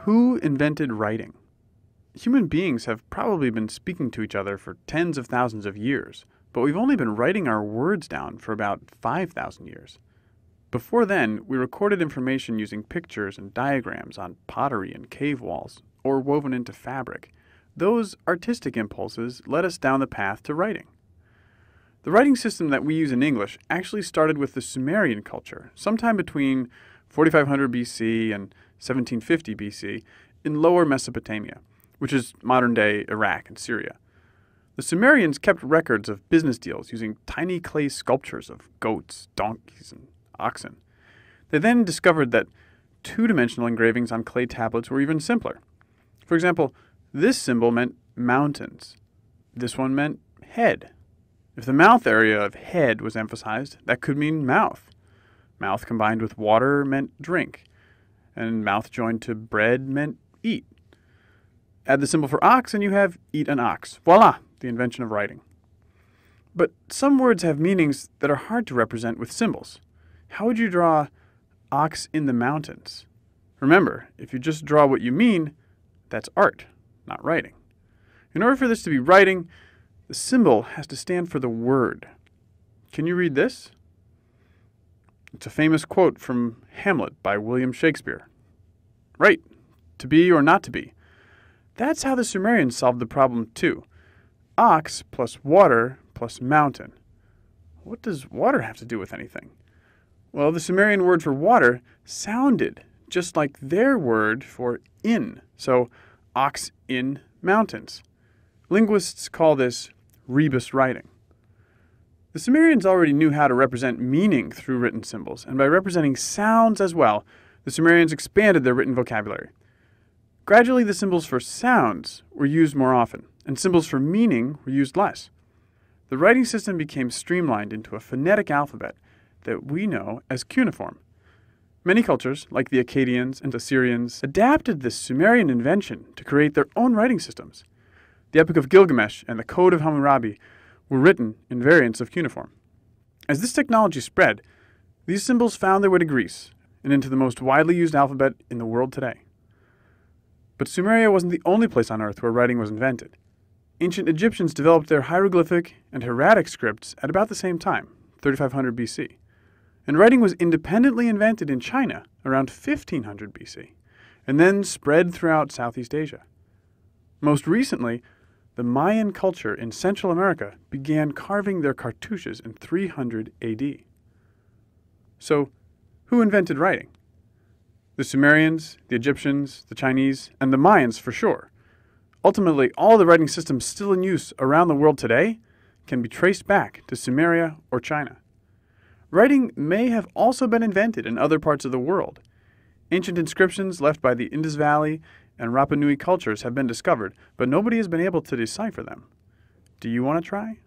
Who invented writing? Human beings have probably been speaking to each other for tens of thousands of years, but we've only been writing our words down for about 5,000 years. Before then, we recorded information using pictures and diagrams on pottery and cave walls, or woven into fabric. Those artistic impulses led us down the path to writing. The writing system that we use in English actually started with the Sumerian culture, sometime between 4500 BC and 1750 BC in Lower Mesopotamia, which is modern-day Iraq and Syria. The Sumerians kept records of business deals using tiny clay sculptures of goats, donkeys, and oxen. They then discovered that two-dimensional engravings on clay tablets were even simpler. For example, this symbol meant mountains. This one meant head. If the mouth area of head was emphasized, that could mean mouth. Mouth combined with water meant drink, and mouth joined to bread meant eat. Add the symbol for ox and you have eat an ox. Voila, the invention of writing. But some words have meanings that are hard to represent with symbols. How would you draw ox in the mountains? Remember, if you just draw what you mean, that's art, not writing. In order for this to be writing, the symbol has to stand for the word. Can you read this? It's a famous quote from Hamlet by William Shakespeare. Right, to be or not to be. That's how the Sumerians solved the problem too. Ox plus water plus mountain. What does water have to do with anything? Well, the Sumerian word for water sounded just like their word for in. So, ox in mountains. Linguists call this rebus writing. The Sumerians already knew how to represent meaning through written symbols, and by representing sounds as well, the Sumerians expanded their written vocabulary. Gradually, the symbols for sounds were used more often, and symbols for meaning were used less. The writing system became streamlined into a phonetic alphabet that we know as cuneiform. Many cultures, like the Akkadians and Assyrians, adapted this Sumerian invention to create their own writing systems. The Epic of Gilgamesh and the Code of Hammurabi were written in variants of cuneiform. As this technology spread, these symbols found their way to Greece and into the most widely used alphabet in the world today. But Sumeria wasn't the only place on Earth where writing was invented. Ancient Egyptians developed their hieroglyphic and hieratic scripts at about the same time, 3500 BC. And writing was independently invented in China around 1500 BC, and then spread throughout Southeast Asia. Most recently, the Mayan culture in Central America began carving their cartouches in 300 AD. So, who invented writing? The Sumerians, the Egyptians, the Chinese, and the Mayans for sure. Ultimately, all the writing systems still in use around the world today can be traced back to Sumeria or China. Writing may have also been invented in other parts of the world. Ancient inscriptions left by the Indus Valley and Rapa Nui cultures have been discovered, but nobody has been able to decipher them. Do you want to try?